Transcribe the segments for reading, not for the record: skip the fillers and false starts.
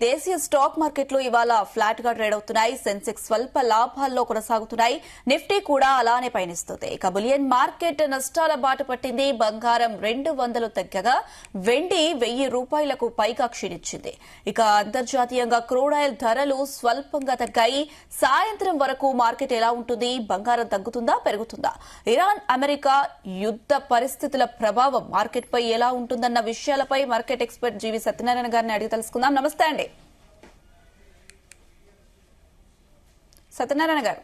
దేశీయ స్టాక్ మార్కెట్లు ఇవాళ ఫ్లాట్ గా ట్రేడ్ అవుతున్నాయి. సెన్సెక్స్ స్వల్ప లాభాల్లో కొనసాగుతున్నాయి. నిఫ్టీ కూడా అలానే పయనిస్తుంది. ఇక బులియన్ మార్కెట్ నష్టాల బాట పట్టింది. బంగారం 200 తగ్గగా వెండి 1000 రూపాయలకు పైగా క్షీణించింది. ఇక అంతర్జాతీయంగా క్రూడ్ ఆయిల్ ధరలు స్వల్పంగా తగ్గాయి. సాయంత్రం వరకు మార్కెట్ ఎలా ఉంటుంది? బంగారం తగ్గుతుందా పెరుగుతుందా? ఇరాన్ అమెరికా యుద్ధ పరిస్థితుల ప్రభావం మార్కెట్ పై ఎలా ఉంటుందన్న విషయాలపై మార్కెట్ ఎక్స్పర్ట్ జీవి సత్యనారాయణ గారిని అడిగి తెలుసుకుందాం. నమస్తే అండి సత్యనారాయణ గారు.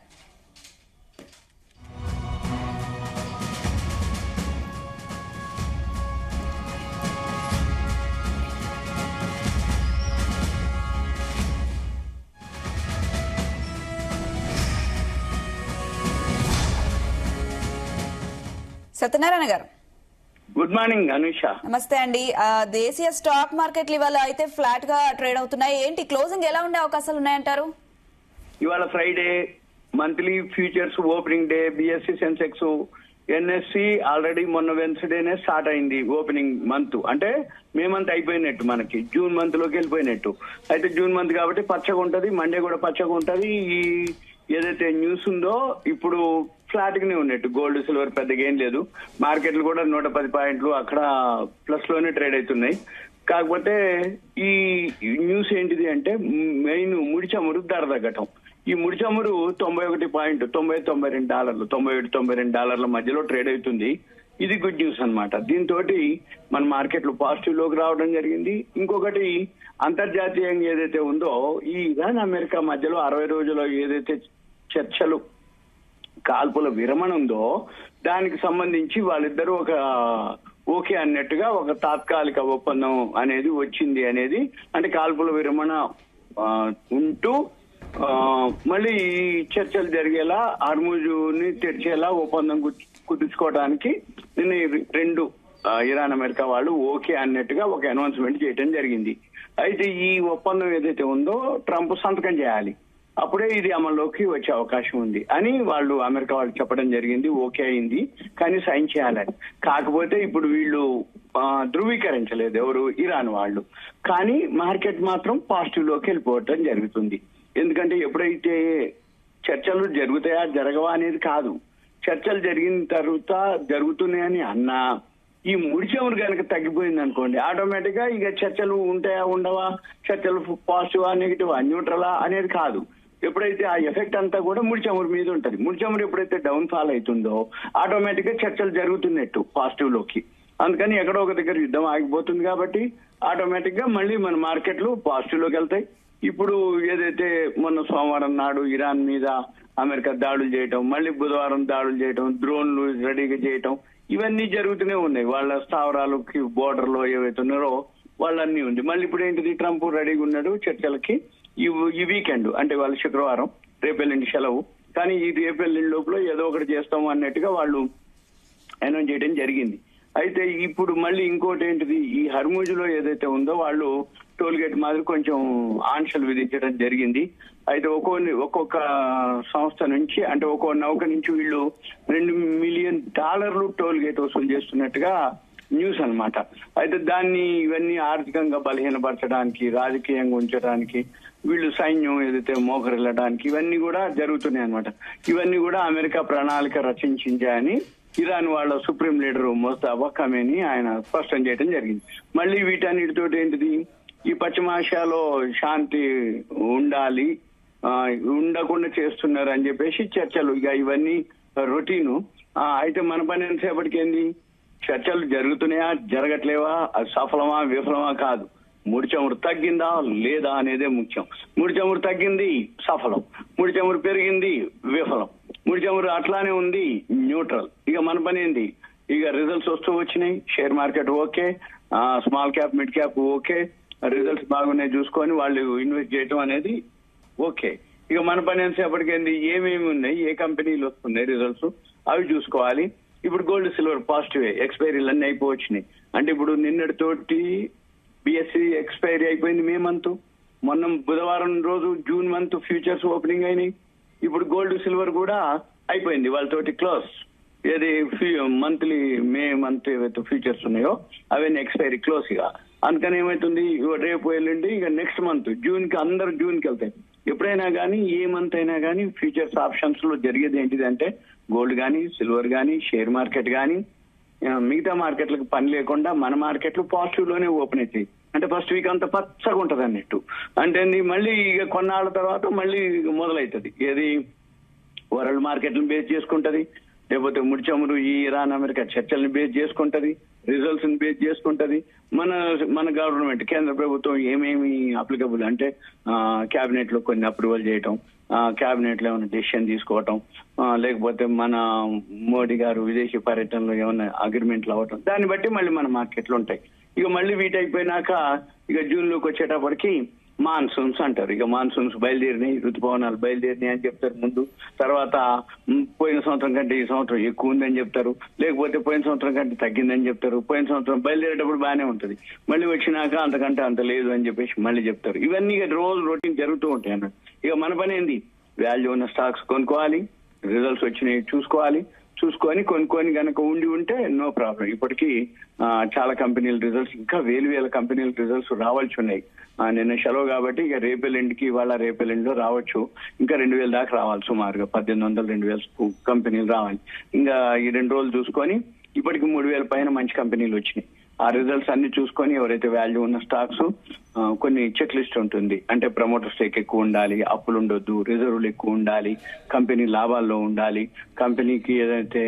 సత్యనారాయణ గారు గుడ్ మార్నింగ్ అనుష. నమస్తే అండి. దేశీయ స్టాక్ మార్కెట్లు ఇవాళ అయితే ఫ్లాట్ గా ట్రేడ్ అవుతున్నాయి. ఏంటి క్లోజింగ్ ఎలా ఉండే అవకాశాలు ఉన్నాయంటారు? ఇవాళ Friday, monthly futures opening day. BSE Sensex NSE already మొన్న వెన్స్డేనే స్టార్ట్ అయింది ఓపెనింగ్ మంత్. అంటే మే మంత్ అయిపోయినట్టు, మనకి జూన్ మంత్ లోకి వెళ్ళిపోయినట్టు. అయితే జూన్ మంత్ కాబట్టి పచ్చగా ఉంటది, మండే కూడా పచ్చగా ఉంటది. ఈ ఏదైతే న్యూస్ ఉందో ఇప్పుడు ఫ్లాట్ గానే ఉన్నట్టు. గోల్డ్ సిల్వర్ పెద్దగా ఏం లేదు. మార్కెట్లు కూడా 110 పాయింట్లు అక్కడ ప్లస్ లోనే ట్రేడ్ అవుతున్నాయి. కాకపోతే ఈ న్యూస్ ఏంటిది అంటే మెయిన్ ముడి చమురు ధర తగ్గటం. ఈ ముడి చమురు $91.92 $91-92 మధ్యలో ట్రేడ్ అవుతుంది. ఇది గుడ్ న్యూస్ అన్నమాట. దీంతో మన మార్కెట్లు పాజిటివ్ లోకి రావడం జరిగింది. ఇంకొకటి అంతర్జాతీయంగా ఏదైతే ఉందో ఈ ఇరాన్ అమెరికా మధ్యలో 60 రోజుల్లో ఏదైతే చర్చలు కాల్పుల విరమణ ఉందో దానికి సంబంధించి వాళ్ళిద్దరూ ఒక ఓకే అన్నట్టుగా ఒక తాత్కాలిక ఒప్పందం అనేది వచ్చింది అనేది. అంటే కాల్పుల విరమణ ఉంటూ మళ్ళీ ఈ చర్చలు జరిగేలా, హార్ముజ్ ని తెరిచేలా ఒప్పందం కుదుర్చుకోవడానికి నిన్న రెండు ఇరాన్ అమెరికా వాళ్ళు ఓకే అన్నట్టుగా ఒక అనౌన్స్మెంట్ చేయడం జరిగింది. అయితే ఈ ఒప్పందం ఏదైతే ఉందో ట్రంప్ సంతకం చేయాలి, అప్పుడే ఇది అమల్లోకి వచ్చే అవకాశం ఉంది అని వాళ్ళు అమెరికా వాళ్ళు చెప్పడం జరిగింది. ఓకే అయింది, కానీ సైన్ చేయాలని. కాకపోతే ఇప్పుడు వీళ్ళు ధృవీకరించలేదు ఎవరు, ఇరాన్ వాళ్ళు. కానీ మార్కెట్ మాత్రం పాజిటివ్ లోకి వెళ్ళిపోవటం జరుగుతుంది. ఎందుకంటే ఎప్పుడైతే చర్చలు జరుగుతాయా జరగవా అనేది కాదు, చర్చలు జరిగిన తర్వాత జరుగుతున్నాయని అన్నా ఈ ముడి చమురు కనుక తగ్గిపోయింది అనుకోండి, ఆటోమేటిక్ గా ఇక చర్చలు ఉంటాయా ఉండవా, చర్చలు పాజిటివా నెగిటివా న్యూట్రలా అనేది కాదు. ఎప్పుడైతే ఆ ఎఫెక్ట్ అంతా కూడా ముడి చమురు మీద ఉంటది. ముడి చమురు ఎప్పుడైతే డౌన్ ఫాల్ అవుతుందో ఆటోమేటిక్ గా చర్చలు జరుగుతున్నట్టు పాజిటివ్ లోకి. అందుకని ఎక్కడో ఒక దగ్గర యుద్ధం ఆగిపోతుంది కాబట్టి ఆటోమేటిక్ గా మళ్ళీ మన మార్కెట్లు పాజిటివ్ లోకి వెళ్తాయి. ఇప్పుడు ఏదైతే మొన్న సోమవారం నాడు ఇరాన్ మీద అమెరికా దాడులు చేయటం, మళ్ళీ బుధవారం దాడులు చేయటం, డ్రోన్లు రెడీగా చేయటం, ఇవన్నీ జరుగుతూనే ఉన్నాయి. వాళ్ళ స్థావరాలకి బోర్డర్ లో ఏవైతే ఉన్నారో వాళ్ళన్నీ ఉంది. మళ్ళీ ఇప్పుడు ఏంటిది, ట్రంప్ రెడీగా ఉన్నాడు చర్చలకి. ఈ వీకెండ్ అంటే వాళ్ళు శుక్రవారం, రేపెల్లిండి సెలవు, కానీ ఈ రేపెల్లిండి లోపల ఏదో ఒకటి చేస్తాము అన్నట్టుగా వాళ్ళు అనౌన్స్ చేయడం జరిగింది. అయితే ఇప్పుడు మళ్ళీ ఇంకోటి ఏంటిది, ఈ హర్ముజ్ లో ఏదైతే ఉందో వాళ్ళు టోల్ గేట్ మాదిరి కొంచెం ఆంక్షలు విధించడం జరిగింది. అయితే ఒక్కొక్క సంస్థ నుంచి, అంటే ఒక్కో నౌక నుంచి వీళ్ళు $2 మిలియన్ టోల్ గేట్ వసూలు చేస్తున్నట్టుగా న్యూస్ అన్నమాట. అయితే దాన్ని ఇవన్నీ ఆర్థికంగా బలహీనపరచడానికి, రాజకీయంగా ఉంచడానికి, వీళ్ళు సైన్యం ఏదైతే మోకరిల్లడానికి ఇవన్నీ కూడా జరుగుతున్నాయి అన్నమాట. ఇవన్నీ కూడా అమెరికా ప్రణాళిక రచించాయని ఇరాన్ వాళ్ళ సుప్రీం లీడర్ ముస్తఫా ఖమేనీ ఆయన స్పష్టం చేయడం జరిగింది. మళ్ళీ వీటన్నిటితో ఏంటిది, ఈ పశ్చిమాసియాలో శాంతి ఉండాలి, ఉండకుండా చేస్తున్నారు అని చెప్పేసి చర్చలు, ఇక ఇవన్నీ రొటీను. అయితే మన పని ఎంతసేపటికి ఏంది, చర్చలు జరుగుతున్నాయా జరగట్లేవా, అది సఫలమా విఫలమా కాదు, ముడి చమురు తగ్గిందా లేదా అనేదే ముఖ్యం. ముడి చమురు తగ్గింది సఫలం, ముడి చమురు పెరిగింది విఫలం, ముడి చమురు అట్లానే ఉంది న్యూట్రల్. ఇక మన పని ఏంది, ఇక రిజల్ట్స్ వస్తూ వచ్చినాయి, share market okay, small cap mid cap okay, results బాగున్నాయి చూసుకొని వాళ్ళు ఇన్వెస్ట్ చేయటం అనేది ఓకే. ఇక మన పని ఎంతసేపటికేంది, ఏమేమి ఉన్నాయి, ఏ కంపెనీలు వస్తున్నాయి రిజల్ట్స్ అవి చూసుకోవాలి. ఇప్పుడు గోల్డ్ సిల్వర్ పాజిటివే, ఎక్స్పైరీలు అన్ని అయిపోవచ్చినాయి. అంటే ఇప్పుడు నిన్నటితోటి బిఎస్సి ఎక్స్పైరీ అయిపోయింది మే మంత్. మొన్న బుధవారం రోజు జూన్ మంత్ ఫ్యూచర్స్ ఓపెనింగ్ అయినాయి. ఇప్పుడు గోల్డ్ సిల్వర్ కూడా అయిపోయింది వాళ్ళతోటి క్లోజ్. ఏది మంత్లీ మే మంత్ ఏవైతే ఫ్యూచర్స్ ఉన్నాయో అవన్నీ ఎక్స్పైరీ క్లోజ్. ఇక అందుకని ఏమవుతుంది, రేపు వెళ్ళండి ఇక నెక్స్ట్ మంత్ జూన్కి అందరూ జూన్కి వెళ్తాయి. ఎప్పుడైనా కానీ ఏ మంత్ అయినా కానీ ఫ్యూచర్స్ ఆప్షన్స్ లో జరిగేది ఏంటిది అంటే గోల్డ్ కానీ సిల్వర్ కానీ షేర్ మార్కెట్ కానీ మిగతా మార్కెట్లకు పని లేకుండా మన మార్కెట్లు పాజిటివ్ లోనే ఓపెన్ అవుతాయి. అంటే ఫస్ట్ వీక్ అంతా పచ్చగా ఉంటది అన్నట్టు. అంటే మళ్ళీ ఇక కొన్నాళ్ళ తర్వాత మళ్ళీ మొదలవుతుంది. ఏది వరల్డ్ మార్కెట్లను బేస్ చేసుకుంటది, లేకపోతే ముడి చమురు ఈ ఇరాన్ అమెరికా చర్చల్ని బేస్ చేసుకుంటది, రిజల్ట్స్ ని బేస్ చేసుకుంటది. మన గవర్నమెంట్ కేంద్ర ప్రభుత్వం ఏమేమి అప్లికబుల్ అంటే క్యాబినెట్ లో కొన్ని అప్రూవల్ చేయటం, క్యాబినెట్ లో ఏమైనా డెసిషన్ తీసుకోవటం, లేకపోతే మన మోడీ గారు విదేశీ పర్యటనలో ఏమైనా అగ్రిమెంట్లు అవ్వటం, దాన్ని బట్టి మళ్ళీ మన మార్కెట్లు ఉంటాయి. ఇక మళ్ళీ వీటి అయిపోయినాక ఇక జూన్ లోకి వచ్చేటప్పటికి మాన్సూన్స్ అంటారు. ఇక మాన్సూన్స్ బయలుదేరినాయి, ఋతుపవనాలు బయలుదేరినాయి అని చెప్తారు ముందు. తర్వాత పోయిన సంవత్సరం కంటే ఈ సంవత్సరం ఎక్కువ ఉందని చెప్తారు, లేకపోతే పోయిన సంవత్సరం కంటే తగ్గిందని చెప్తారు. పోయిన సంవత్సరం బయలుదేరేటప్పుడు బాగానే ఉంటుంది, మళ్ళీ వచ్చినాక అంతకంటే అంత లేదు అని చెప్పేసి మళ్ళీ చెప్తారు. ఇవన్నీ ఇక రోజు రొటీన్ జరుగుతూ ఉంటాయి అన్నట్టు. ఇక మన పని ఏంది, వాల్యూ ఉన్న స్టాక్స్ కొనుక్కోవాలి, రిజల్ట్స్ వచ్చినాయి చూసుకొని కొనుక్కొని కనుక ఉంటే నో ప్రాబ్లం. ఇప్పటికీ చాలా కంపెనీల రిజల్ట్స్, ఇంకా వేల కంపెనీల రిజల్ట్స్ రావాల్సి ఉన్నాయి. నిన్న సెలవు కాబట్టి ఇక రేపెల్లిండికి ఇవాళ రేపెల్లిండిలో రావచ్చు. ఇంకా 2000 దాకా రావాలి, సుమారుగా 1800-2000 కంపెనీలు రావాలి. ఇంకా ఈ 2 రోజులు చూసుకొని ఇప్పటికి 3000 పైన మంచి కంపెనీలు వచ్చినాయి. ఆ రిజల్ట్స్ అన్ని చూసుకొని ఎవరైతే వాల్యూ ఉన్న స్టాక్స్ కొన్ని చెక్ లిస్ట్ ఉంటుంది. అంటే ప్రమోటర్ స్టేక్ ఎక్కువ ఉండాలి, అప్పులు ఉండొద్దు, రిజర్వులు ఎక్కువ ఉండాలి, కంపెనీ లాభాల్లో ఉండాలి, కంపెనీకి ఏదైతే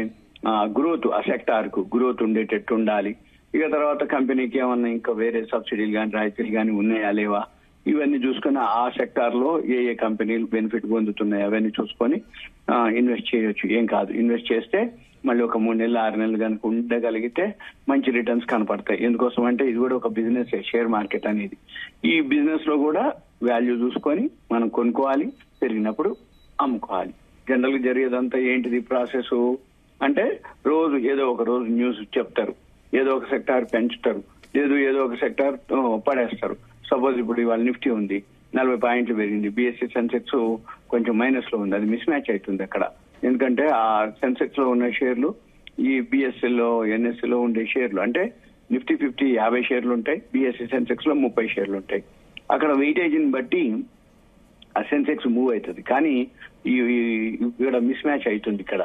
గ్రోత్ ఆ సెక్టార్ కు గ్రోత్ ఉండేటట్టు ఉండాలి. ఇక తర్వాత కంపెనీకి ఏమన్నా ఇంకా వేరే సబ్సిడీలు కానీ రాయితీలు కానీ ఉన్నాయా లేవా, ఇవన్నీ చూసుకుని ఆ సెక్టార్ లో ఏ కంపెనీలు బెనిఫిట్ పొందుతున్నాయి అవన్నీ చూసుకొని ఇన్వెస్ట్ చేయొచ్చు. ఏం కాదు, ఇన్వెస్ట్ చేస్తే మళ్ళీ ఒక 3 నెలలు 6 నెలలు కనుక ఉండగలిగితే మంచి రిటర్న్స్ కనపడతాయి. ఎందుకోసం అంటే ఇది కూడా ఒక బిజినెస్, షేర్ మార్కెట్ అనేది. ఈ బిజినెస్ లో కూడా వాల్యూ చూసుకొని మనం కొనుక్కోవాలి, పెరిగినప్పుడు అమ్ముకోవాలి. జనరల్ గా జరిగేదంతా ఏంటిది ప్రాసెస్ అంటే రోజు ఏదో ఒక రోజు న్యూస్ చెప్తారు, ఏదో ఒక సెక్టార్ పెంచుతారు, లేదు ఏదో ఒక సెక్టార్ పడేస్తారు. సపోజ్ ఇప్పుడు ఇవాళ నిఫ్టీ ఉంది, 40 పాయింట్లు పెరిగింది, BSE సెన్సెక్స్ కొంచెం మైనస్ లో ఉంది, అది మిస్ మ్యాచ్ అవుతుంది అక్కడ. ఎందుకంటే ఆ సెన్సెక్స్ లో ఉన్న షేర్లు ఈ BSE లో NSE లో ఉండే షేర్లు, అంటే నిఫ్టీ 50 షేర్లు ఉంటాయి, BSE సెన్సెక్స్ లో 30 షేర్లు ఉంటాయి. అక్కడ వెయిటేజ్ని బట్టి ఆ సెన్సెక్స్ మూవ్ అవుతుంది. కానీ ఇక్కడ మిస్ మ్యాచ్ అవుతుంది. ఇక్కడ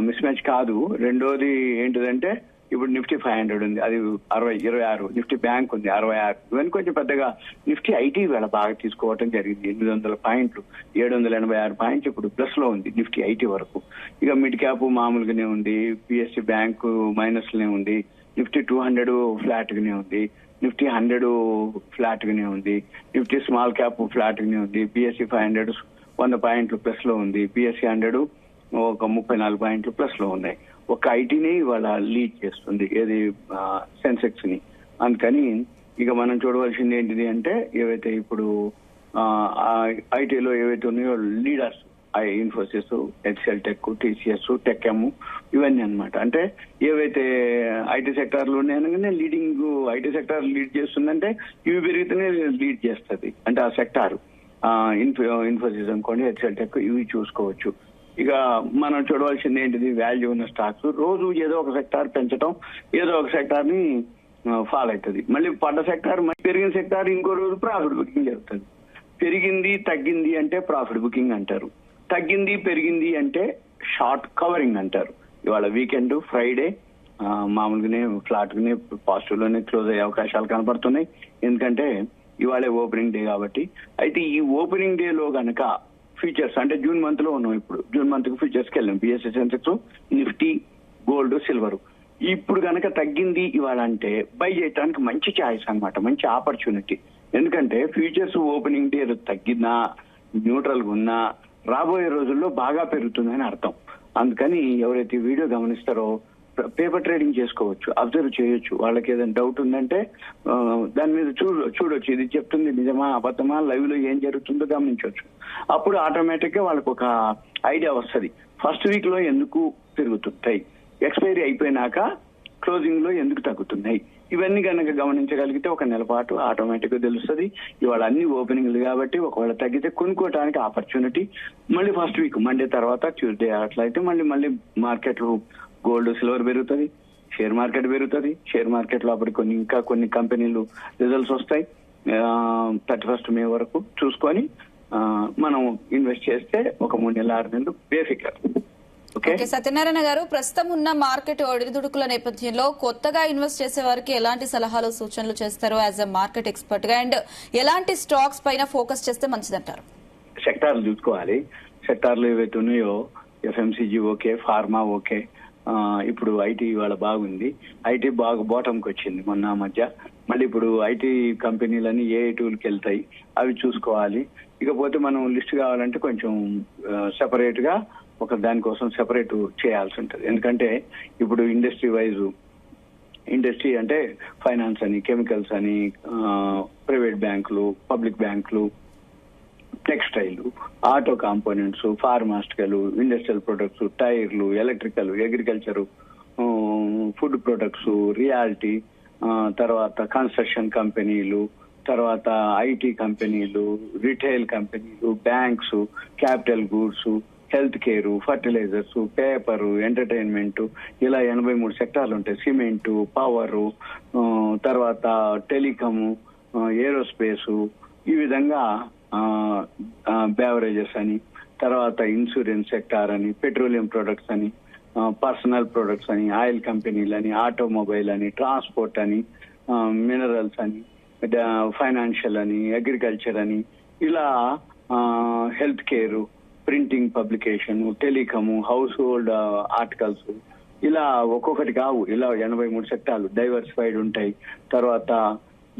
మిస్ మ్యాచ్ కాదు. రెండోది ఏంటిదంటే ఇప్పుడు నిఫ్టీ 500 ఉంది, అది 26, నిఫ్టీ బ్యాంక్ ఉంది 66. ఇవన్నీ కొంచెం పెద్దగా. నిఫ్టీ ఐటీ వేళ బాగా తీసుకోవటం జరిగింది, 800 పాయింట్లు, 786 పాయింట్లు ఇప్పుడు ప్లస్ లో ఉంది నిఫ్టీ ఐటీ వరకు. ఇక మిడ్ క్యాప్ మామూలుగానే ఉంది, PSE బ్యాంక్ మైనస్ లోనే ఉంది, నిఫ్టీ 200 ఫ్లాట్ గానే ఉంది, నిఫ్టీ 100 ఫ్లాట్ గానే ఉంది, నిఫ్టీ స్మాల్ క్యాప్ ఫ్లాట్ గానే ఉంది, BSE 500 100 పాయింట్లు ప్లస్ లో ఉంది, BSE 100 ఒక 34 పాయింట్లు ప్లస్ లో ఉన్నాయి. ఒక ఐటీని ఇవాళ లీడ్ చేస్తుంది, ఏది సెన్సెక్స్ ని. అందుకని ఇక మనం చూడవలసింది ఏంటిది అంటే ఏవైతే ఇప్పుడు ఐటీలో ఏవైతే ఉన్నాయో leaders, Infosys, HCL tech, TCS, టెక్ఎం, ఇవన్నీ అన్నమాట. అంటే ఏవైతే IT సెక్టార్లు ఉన్నాయనగానే leading IT sector lead చేస్తుందంటే ఇవి పెరిగితేనే లీడ్ చేస్తుంది. అంటే ఆ సెక్టార్ ఇన్ఫోసిస్ అనుకోండి, HCL టెక్, ఇవి చూసుకోవచ్చు. ఇక మనం చూడవలసింది ఏంటిది, వాల్యూ ఉన్న స్టాక్స్. రోజు ఏదో ఒక సెక్టార్ పెంచడం, ఏదో ఒక సెక్టార్ ని ఫాలో అవుతుంది. మళ్ళీ పడ్డ సెక్టార్, పెరిగిన సెక్టార్ ఇంకో రోజు ప్రాఫిట్ బుకింగ్ జరుగుతుంది. పెరిగింది తగ్గింది అంటే ప్రాఫిట్ బుకింగ్ అంటారు, తగ్గింది పెరిగింది అంటే షార్ట్ కవరింగ్ అంటారు. ఇవాళ వీకెండ్ ఫ్రైడే మామూలుగానే ఫ్లాట్ గానే పాజిటివ్ లోనే క్లోజ్ అయ్యే అవకాశాలు కనపడుతున్నాయి. ఎందుకంటే ఇవాళ ఓపెనింగ్ డే కాబట్టి. అయితే ఈ ఓపెనింగ్ డే లో గనక ఫ్యూచర్స్, అంటే జూన్ మంత్ లో ఉన్నాం, ఇప్పుడు జూన్ మంత్ కు ఫ్యూచర్స్ కి వెళ్ళాం, BSE Sensex, Nifty, gold, silver. ఇప్పుడు గనక తగ్గింది ఇవాళ అంటే బై చేయడానికి మంచి ఛాయిస్ అన్నమాట, మంచి ఆపర్చునిటీ. ఎందుకంటే ఫ్యూచర్స్ ఓపెనింగ్ డే తగ్గినా న్యూట్రల్ గా ఉన్నా రాబోయే రోజుల్లో బాగా పెరుగుతుందని అర్థం. అందుకని ఎవరైతే వీడియో గమనిస్తారో పేపర్ ట్రేడింగ్ చేసుకోవచ్చు, అబ్జర్వ్ చేయొచ్చు. వాళ్ళకి ఏదైనా డౌట్ ఉందంటే దాని మీద చూడొచ్చు, ఇది చెప్తుంది నిజమా అబద్ధమా, లైవ్ లో ఏం జరుగుతుందో గమనించవచ్చు. అప్పుడు ఆటోమేటిక్ గా వాళ్ళకి ఒక ఐడియా వస్తుంది, ఫస్ట్ వీక్ లో ఎందుకు పెరుగుతుంటాయి, ఎక్స్పైరీ అయిపోయినాక క్లోజింగ్ లో ఎందుకు తగ్గుతున్నాయి. ఇవన్నీ కనుక గమనించగలిగితే ఒక నెల పాటు ఆటోమేటిక్ గా తెలుస్తుంది. ఇవాళ అన్ని ఓపెనింగ్లు కాబట్టి ఒకవేళ తగ్గితే కొనుక్కోవడానికి ఆపర్చునిటీ. మళ్ళీ ఫస్ట్ వీక్ మండే తర్వాత ట్యూస్డే అట్లయితే మళ్ళీ మార్కెట్లు గోల్డ్ సిల్వర్ పెరుగుతుంది, షేర్ మార్కెట్ పెరుగుతుంది. షేర్ మార్కెట్ లో అప్పటికి ఇంకా కొన్ని కంపెనీలు రిజల్ట్స్ వస్తాయి. 31 మే వరకు చూసుకొని మనం ఇన్వెస్ట్ చేస్తే ఒక 3 నెలలు 6 నెలలు బేఫికర్. ఓకే సత్యనారాయణ గారు, ప్రస్తుతం ఉన్న మార్కెట్ ఒడిదుడుకుల నేపథ్యంలో కొత్తగా ఇన్వెస్ట్ చేసే వారికి ఎలాంటి సలహాలు సూచనలు చేస్తారు యాజ్ ఎ మార్కెట్ ఎక్స్పర్ట్ గా, అండ్ ఎలాంటి స్టాక్స్ పైన ఫోకస్ చేస్తే మంచిదంటారు? సెక్టార్లు చూసుకోవాలి. సెక్టార్లు ఏవైతే ఉన్నాయో FMCG ఓకే, ఫార్మా ఓకే. ఇప్పుడు ఐటీ ఇవాళ బాగుంది. ఐటీ బాగా బాటంకి వచ్చింది మొన్న మధ్య. మళ్ళీ ఇప్పుడు ఐటీ కంపెనీలని ఏ టూల్కి వెళ్తాయి అవి చూసుకోవాలి. ఇకపోతే మనం లిస్ట్ కావాలంటే కొంచెం సెపరేట్ గా ఒక దానికోసం సెపరేట్ చేయాల్సి ఉంటుంది. ఎందుకంటే ఇప్పుడు ఇండస్ట్రీ అంటే ఫైనాన్స్ అని, కెమికల్స్ అని, ప్రైవేట్ బ్యాంకులు, పబ్లిక్ బ్యాంకులు, textile, auto components, pharmaceutical, industrial products, టైర్లు, electrical, agriculture, food products, reality, తర్వాత కన్స్ట్రక్షన్ కంపెనీలు, తర్వాత ఐటీ కంపెనీలు, రిటైల్ కంపెనీలు, banks, capital goods, health care, fertilizers, paper, entertainment, ఇలా 83 సెక్టార్లు ఉంటాయి. సిమెంట్, పవర్, తర్వాత టెలికాము, ఏరోస్పేస్, ఈ విధంగా బేవరేజెస్ అని, తర్వాత ఇన్సూరెన్స్ సెక్టార్ అని, పెట్రోలియం ప్రొడక్ట్స్ అని, పర్సనల్ ప్రొడక్ట్స్ అని, ఆయిల్ కంపెనీలు అని, ఆటోమొబైల్ అని, ట్రాన్స్పోర్ట్ అని, మినరల్స్ అని, ఫైనాన్షియల్ అని, అగ్రికల్చర్ అని, ఇలా health care, printing, publication, telecom, house hold articles, ఇలా ఒక్కొక్కటి కావు, ఇలా 83 సెక్టార్లు డైవర్సిఫైడ్ ఉంటాయి. తర్వాత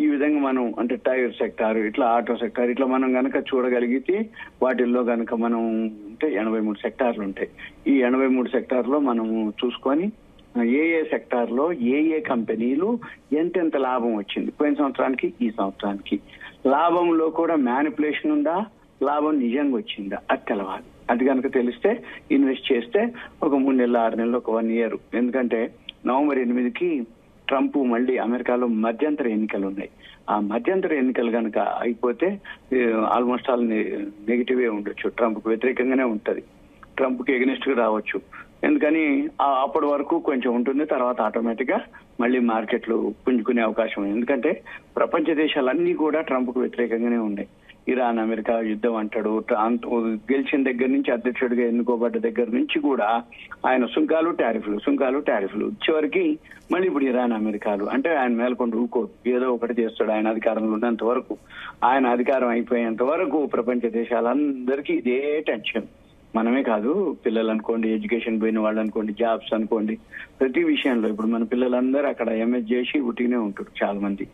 ఈ విధంగా మనం అంటే టైర్ సెక్టార్, ఇట్లా ఆటో సెక్టార్, ఇట్లా మనం గనక చూడగలిగితే వాటిల్లో గనక మనం అంటే 83 సెక్టార్లు ఉంటాయి. ఈ 83 సెక్టార్లో మనము చూసుకొని ఏ సెక్టార్ లో ఏ కంపెనీలు ఎంతెంత లాభం వచ్చింది పోయిన సంవత్సరానికి ఈ సంవత్సరానికి, లాభంలో కూడా మ్యానిపులేషన్ ఉందా, లాభం నిజంగా వచ్చిందా అది తెలవాలి. అది కనుక తెలిస్తే ఇన్వెస్ట్ చేస్తే ఒక 3 నెలలు 6 నెలలు ఒక 1 year. ఎందుకంటే నవంబర్ 8కి ట్రంప్ మళ్ళీ అమెరికాలో మధ్యంతర ఎన్నికలు ఉన్నాయి. ఆ మధ్యంతర ఎన్నికలు కనుక అయిపోతే ఆల్మోస్ట్ ఆల్ నెగిటివే ఉండొచ్చు, ట్రంప్ కు వ్యతిరేకంగానే ఉంటది, ట్రంప్ కి ఎగనిస్ట్ గా రావచ్చు. ఎందుకని అప్పటి వరకు కొంచెం ఉంటుంది, తర్వాత ఆటోమేటిక్ గా మళ్ళీ మార్కెట్లు పుంజుకునే అవకాశం ఉంది. ఎందుకంటే ప్రపంచ దేశాలన్నీ కూడా ట్రంప్ కు వ్యతిరేకంగానే ఉన్నాయి. ఇరాన్ అమెరికా యుద్ధం అంటాడు, గెలిచిన దగ్గర నుంచి అధ్యక్షుడిగా ఎన్నుకోబడ్డ దగ్గర నుంచి కూడా ఆయన సుంకాలు టారిఫ్లు, చివరికి మళ్ళీ ఇప్పుడు ఇరాన్ అమెరికాలు అంటే ఆయన మేల్కొని ఊకోడు, ఏదో ఒకటి చేస్తాడు ఆయన అధికారంలో ఉన్నంత వరకు. ఆయన అధికారం అయిపోయేంత వరకు ప్రపంచ దేశాలందరికీ ఇదే టెన్షన్. మనమే కాదు, పిల్లలు అనుకోండి, ఎడ్యుకేషన్ పోయిన వాళ్ళు అనుకోండి, జాబ్స్ అనుకోండి, ప్రతి విషయంలో ఇప్పుడు మన పిల్లలందరూ అక్కడ ఎంఎస్ చేసి ఉట్టిగానే ఉంటారు చాలా మంది.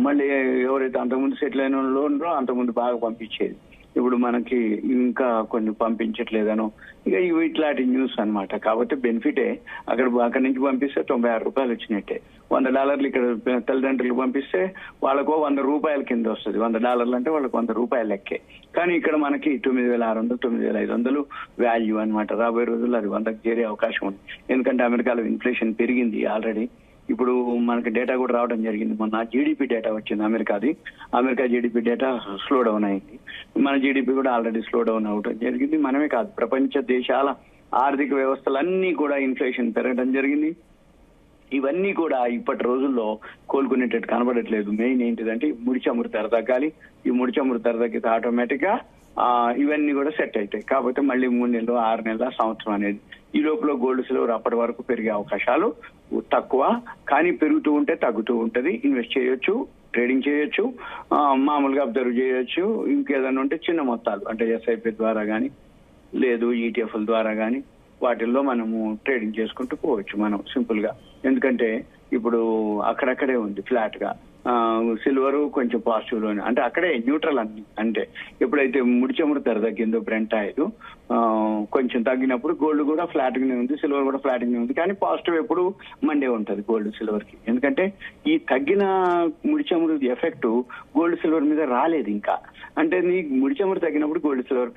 మళ్ళీ ఎవరైతే అంతకుముందు సెటిల్ అయిన లోన్లో అంతకుముందు బాగా పంపించేది, ఇప్పుడు మనకి ఇంకా కొన్ని పంపించట్లేదనో, ఇక ఇట్లాంటి న్యూస్ అన్నమాట. కాబట్టి బెనిఫిటే, అక్కడి నుంచి పంపిస్తే $96 వచ్చినట్టే. $100 ఇక్కడ తల్లిదండ్రులకు పంపిస్తే వాళ్ళకు $100 కింద వస్తుంది. $100 అంటే వాళ్ళకి $100 లెక్కే. కానీ ఇక్కడ మనకి 9,600 9,500 వాల్యూ అన్నమాట. రాబోయే రోజుల్లో అది 100కి చేరే అవకాశం ఉంది. ఎందుకంటే అమెరికాలో ఇన్ఫ్లేషన్ పెరిగింది ఆల్రెడీ. ఇప్పుడు మనకి డేటా కూడా రావడం జరిగింది, మొన్న జీడిపి డేటా వచ్చింది America GDP data slow down అయింది. మన జీడిపి కూడా ఆల్రెడీ స్లో డౌన్ అవడం జరిగింది. మనమే కాదు, ప్రపంచ దేశాల ఆర్థిక వ్యవస్థలన్నీ కూడా ఇన్ఫ్లేషన్ పెరగడం జరిగింది. ఇవన్నీ కూడా ఇప్పటి రోజుల్లో కోలుకునేటట్టు కనబడట్లేదు. మెయిన్ ఏంటిదంటే ముడి చమురు ధర తగ్గాలి. ఈ ముడి చమురు ధర తగ్గితే ఆటోమేటిక్ గా ఇవన్నీ కూడా సెట్ అవుతాయి. కాబట్టి మళ్ళీ 3 నెలలు 6 నెలల సంవత్సరం అనేది, ఈ లోపల గోల్డ్ సిల్వర్ అప్పటి వరకు పెరిగే అవకాశాలు తక్కువ. కానీ పెరుగుతూ ఉంటే తగ్గుతూ ఉంటది. ఇన్వెస్ట్ చేయొచ్చు, ట్రేడింగ్ చేయొచ్చు, మామూలుగా అబ్జర్వ్ చేయొచ్చు. ఇంకేదైనా ఉంటే చిన్న మొత్తాలు అంటే SIP ద్వారా కానీ లేదు ETFల ద్వారా కానీ వాటిల్లో మనము ట్రేడింగ్ చేసుకుంటూ పోవచ్చు మనం సింపుల్ గా. ఎందుకంటే ఇప్పుడు అక్కడక్కడే ఉంది ఫ్లాట్ గా. సిల్వర్ కొంచెం పాజిటివ్ లోనే, అంటే అక్కడే న్యూట్రల్ అంటే ఎప్పుడైతే ముడి చమురు ధర తగ్గిందో బ్రెంట్ ఆయిల్ కొంచెం తగ్గినప్పుడు గోల్డ్ కూడా ఫ్లాట్ గానే ఉంది, సిల్వర్ కూడా ఫ్లాట్ గానే ఉంది. కానీ పాజిటివ్ ఎప్పుడు మండే ఉంటది గోల్డ్ సిల్వర్ కి. ఎందుకంటే ఈ తగ్గిన ముడి చమురు ఎఫెక్ట్ గోల్డ్ సిల్వర్ మీద రాలేదు ఇంకా. అంటే నీ ముడి చమురు తగ్గినప్పుడు గోల్డ్ సిల్వర్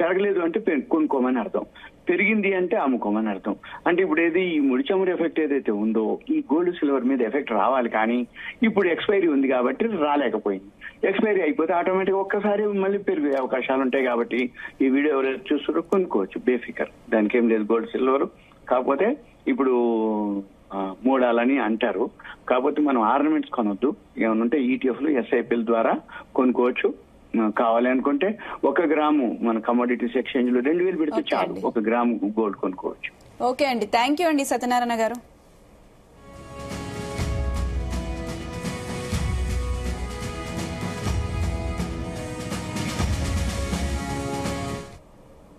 పెరగలేదు అంటే కొనుక్కోమని అర్థం, పెరిగింది అంటే అమ్ముకోమని అర్థం. అంటే ఇప్పుడు ఏది ఈ ముడి చమురు ఎఫెక్ట్ ఏదైతే ఉందో ఈ గోల్డ్ సిల్వర్ మీద ఎఫెక్ట్ రావాలి, కానీ ఇప్పుడు ఎక్స్పైరీ ఉంది కాబట్టి రాలేకపోయింది. ఎక్స్పైరీ అయిపోతే ఆటోమేటిక్ ఒక్కసారి మళ్ళీ పెరిగే అవకాశాలు ఉంటాయి. కాబట్టి ఈ వీడియో ఎవరైతే చూస్తారో కొనుక్కోవచ్చు బేఫికర్, దానికి ఏం లేదు గోల్డ్ సిల్వర్. కాకపోతే ఇప్పుడు మూడాలని అంటారు. కాకపోతే మనం ఆర్నమెంట్స్ కొనొద్దు. ఏమైనా ఉంటే ఈటీఎఫ్లు ఎస్ఐపిఎల్ ద్వారా కొనుక్కోవచ్చు. కావాలి అనుకుంటే 1 గ్రాము మన కమోడిటీస్ ఎక్స్చేంజ్ లో 2000 పెడితే చాలు 1 గ్రాము గోల్డ్ కొనుక్కోవచ్చు. ఓకే అండి, థ్యాంక్ యూ అండి సత్యనారాయణ గారు.